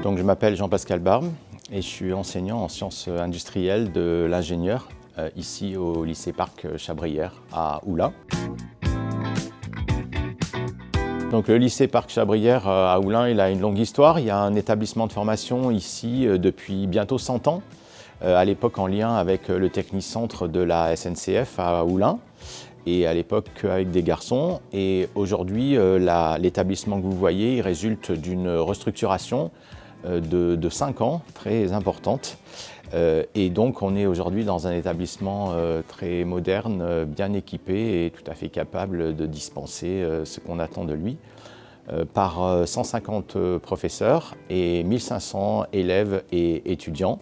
Donc, je m'appelle Jean-Pascal Barbe et je suis enseignant en sciences industrielles de l'ingénieur ici au lycée Parc Chabrière à Oulin. Donc, le lycée Parc Chabrière à Oulin, il a une longue histoire. Il y a un établissement de formation ici depuis bientôt 100 ans, à l'époque en lien avec le technicentre de la SNCF à Oulin, et à l'époque avec des garçons. Et aujourd'hui, l'établissement que vous voyez, il résulte d'une restructuration de 5 ans, très importante. Et donc on est aujourd'hui dans un établissement très moderne, bien équipé et tout à fait capable de dispenser ce qu'on attend de lui, par 150 professeurs et 1500 élèves et étudiants,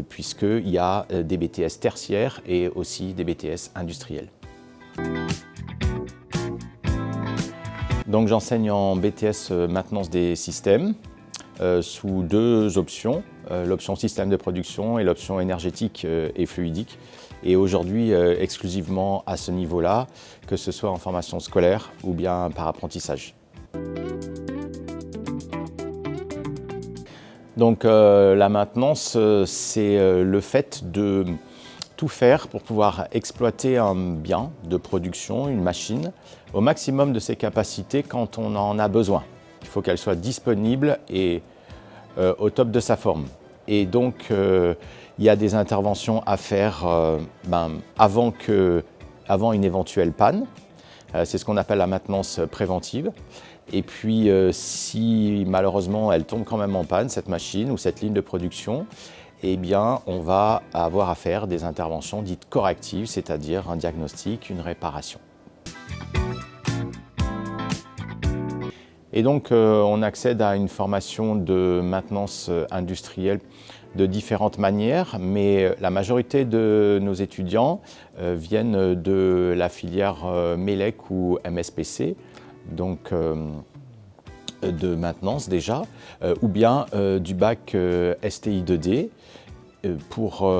puisqu'il y a des BTS tertiaires et aussi des BTS industriels. Donc j'enseigne en BTS maintenance des systèmes sous deux options, l'option système de production et l'option énergétique et fluidique. Et aujourd'hui exclusivement à ce niveau-là, que ce soit en formation scolaire ou bien par apprentissage. Donc la maintenance, c'est le fait de tout faire pour pouvoir exploiter un bien de production, une machine, au maximum de ses capacités quand on en a besoin. Il faut qu'elle soit disponible et au top de sa forme. Et donc il y a des interventions à faire avant une éventuelle panne. C'est ce qu'on appelle la maintenance préventive. Et puis si malheureusement elle tombe quand même en panne, cette machine ou cette ligne de production, eh bien on va avoir à faire des interventions dites correctives, c'est-à-dire un diagnostic, une réparation. Et donc on accède à une formation de maintenance industrielle de différentes manières, mais la majorité de nos étudiants viennent de la filière MELEC ou MSPC, donc de maintenance déjà, ou bien du bac STI 2D pour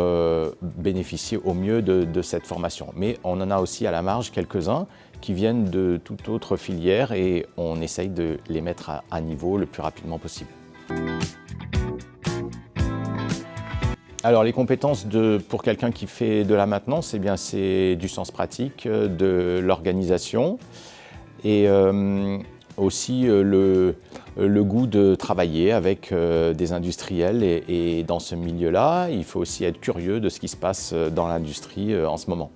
bénéficier au mieux de cette formation. Mais on en a aussi à la marge quelques-uns qui viennent de toute autre filière et on essaye de les mettre à niveau le plus rapidement possible. Alors les compétences pour quelqu'un qui fait de la maintenance, eh bien, c'est du sens pratique, de l'organisation et aussi le goût de travailler avec des industriels et dans ce milieu-là, il faut aussi être curieux de ce qui se passe dans l'industrie en ce moment.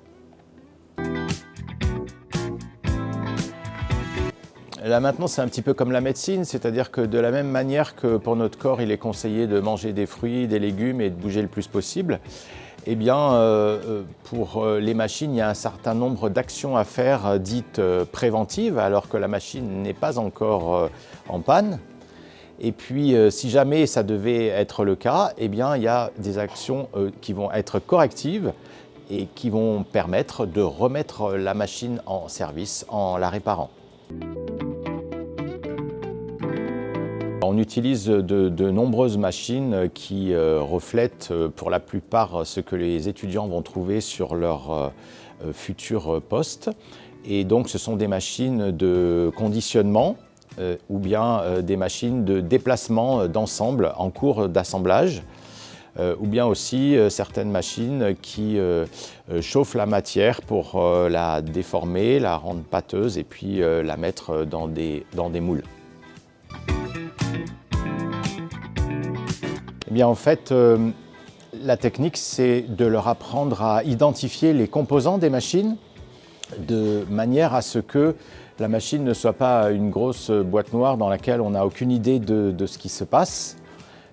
La maintenance, c'est un petit peu comme la médecine, c'est-à-dire que de la même manière que pour notre corps, il est conseillé de manger des fruits, des légumes et de bouger le plus possible, eh bien, pour les machines, il y a un certain nombre d'actions à faire dites préventives, alors que la machine n'est pas encore en panne. Et puis, si jamais ça devait être le cas, eh bien, il y a des actions qui vont être correctives et qui vont permettre de remettre la machine en service en la réparant. On utilise de nombreuses machines qui reflètent pour la plupart ce que les étudiants vont trouver sur leur futur poste. Et donc ce sont des machines de conditionnement ou bien des machines de déplacement d'ensemble en cours d'assemblage. Ou bien aussi certaines machines qui chauffent la matière pour la déformer, la rendre pâteuse et puis la mettre dans des moules. Eh bien, en fait, la technique, c'est de leur apprendre à identifier les composants des machines de manière à ce que la machine ne soit pas une grosse boîte noire dans laquelle on n'a aucune idée de ce qui se passe,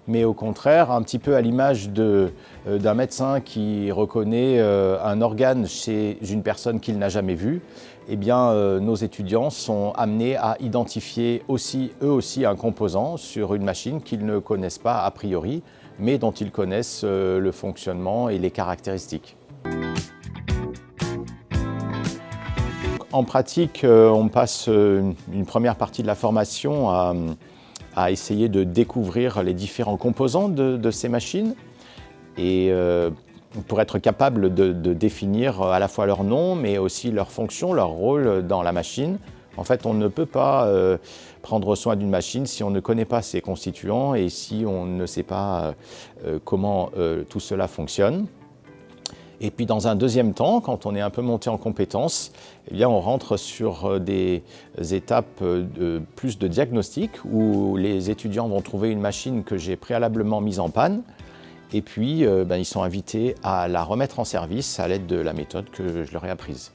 mais au contraire, un petit peu à l'image d'un médecin qui reconnaît un organe chez une personne qu'il n'a jamais vue, eh bien, nos étudiants sont amenés à identifier eux aussi un composant sur une machine qu'ils ne connaissent pas a priori, mais dont ils connaissent le fonctionnement et les caractéristiques. En pratique, on passe une première partie de la formation à essayer de découvrir les différents composants de ces machines et pour être capable de définir à la fois leur nom mais aussi leur fonction, leur rôle dans la machine, En fait, on ne peut pas prendre soin d'une machine si on ne connaît pas ses constituants et si on ne sait pas comment tout cela fonctionne. Et puis dans un deuxième temps, quand on est un peu monté en compétences, eh bien on rentre sur des étapes plus de diagnostic où les étudiants vont trouver une machine que j'ai préalablement mise en panne et puis ils sont invités à la remettre en service à l'aide de la méthode que je leur ai apprise.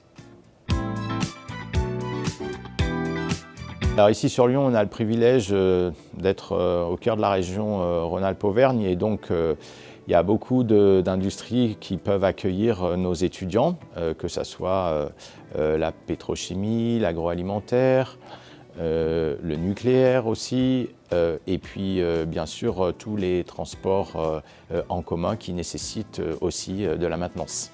Alors ici sur Lyon, on a le privilège d'être au cœur de la région Rhône-Alpes-Auvergne et donc il y a beaucoup d'industries qui peuvent accueillir nos étudiants, que ce soit la pétrochimie, l'agroalimentaire, le nucléaire aussi, et puis bien sûr tous les transports en commun qui nécessitent aussi de la maintenance.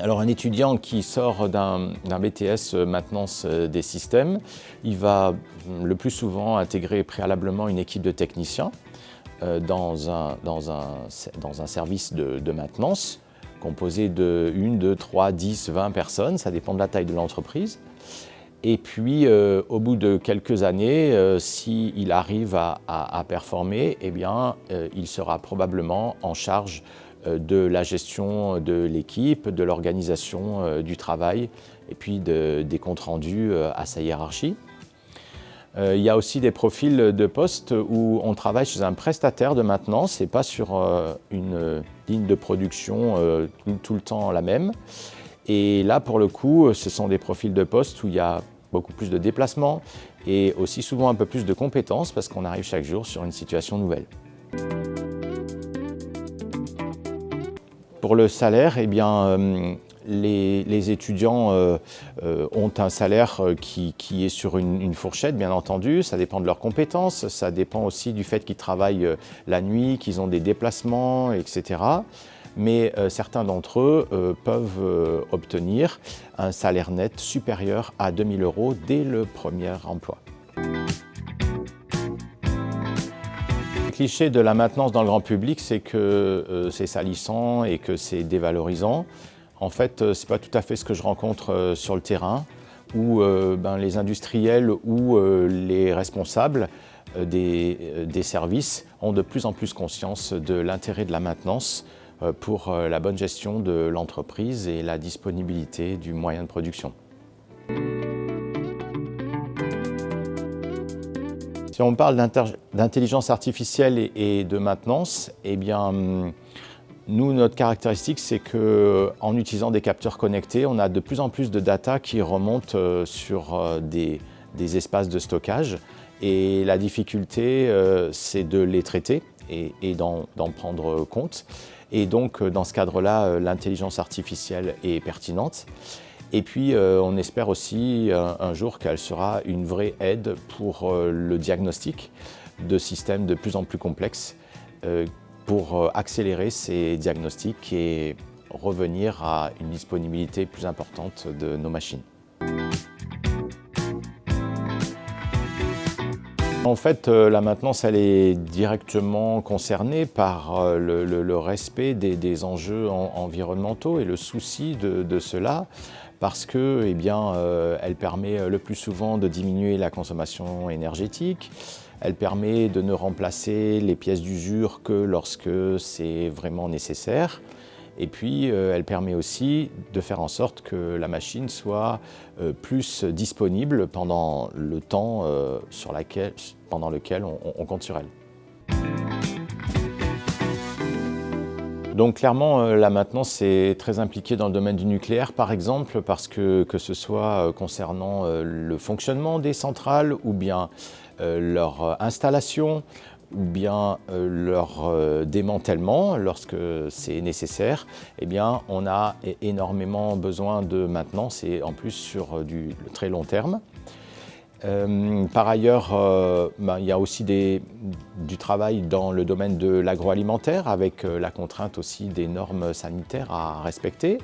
Alors un étudiant qui sort d'un BTS maintenance des systèmes, il va le plus souvent intégrer préalablement une équipe de techniciens dans un service de maintenance composé de 1, 2, 3, 10, 20 personnes, ça dépend de la taille de l'entreprise. Et puis au bout de quelques années, s'il arrive à performer, eh bien, il sera probablement en charge de la gestion de l'équipe, de l'organisation du travail et puis des comptes rendus à sa hiérarchie. Il y a aussi des profils de poste où on travaille chez un prestataire de maintenance et pas sur une ligne de production tout le temps la même. Et là, pour le coup, ce sont des profils de poste où il y a beaucoup plus de déplacements et aussi souvent un peu plus de compétences parce qu'on arrive chaque jour sur une situation nouvelle. Pour le salaire, eh bien, les étudiants ont un salaire qui est sur une fourchette, bien entendu. Ça dépend de leurs compétences, ça dépend aussi du fait qu'ils travaillent la nuit, qu'ils ont des déplacements, etc. Mais certains d'entre eux peuvent obtenir un salaire net supérieur à 2 000 € dès le premier emploi. Le cliché de la maintenance dans le grand public, c'est que c'est salissant et que c'est dévalorisant. En fait, ce n'est pas tout à fait ce que je rencontre sur le terrain, où les industriels ou les responsables des services ont de plus en plus conscience de l'intérêt de la maintenance pour la bonne gestion de l'entreprise et la disponibilité du moyen de production. Si on parle d'intelligence artificielle et de maintenance, eh bien, nous, notre caractéristique, c'est qu'en utilisant des capteurs connectés, on a de plus en plus de data qui remontent sur des espaces de stockage. Et la difficulté, c'est de les traiter et d'en prendre compte. Et donc, dans ce cadre-là, l'intelligence artificielle est pertinente. Et puis, on espère aussi un jour qu'elle sera une vraie aide pour le diagnostic de systèmes de plus en plus complexes pour accélérer ces diagnostics et revenir à une disponibilité plus importante de nos machines. En fait, la maintenance, elle est directement concernée par le respect des enjeux environnementaux et le souci de cela, parce que, eh bien, elle permet le plus souvent de diminuer la consommation énergétique, elle permet de ne remplacer les pièces d'usure que lorsque c'est vraiment nécessaire. Et puis, elle permet aussi de faire en sorte que la machine soit plus disponible pendant le temps pendant lequel on compte sur elle. Donc clairement, la maintenance est très impliquée dans le domaine du nucléaire, par exemple, parce que ce soit concernant le fonctionnement des centrales ou bien leur installation, ou bien leur démantèlement lorsque c'est nécessaire, eh bien, on a énormément besoin de maintenance et en plus sur du très long terme. Par ailleurs, il y a aussi du travail dans le domaine de l'agroalimentaire avec la contrainte aussi des normes sanitaires à respecter.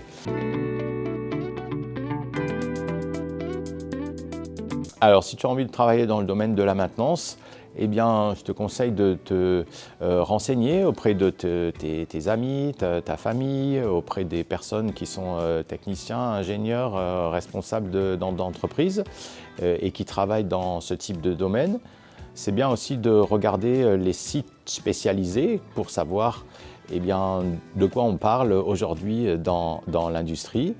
Alors, si tu as envie de travailler dans le domaine de la maintenance, eh bien, je te conseille de te renseigner auprès de tes amis, ta famille, auprès des personnes qui sont techniciens, ingénieurs, responsables d'entreprise et qui travaillent dans ce type de domaine. C'est bien aussi de regarder les sites spécialisés pour savoir eh bien, de quoi on parle aujourd'hui dans l'industrie.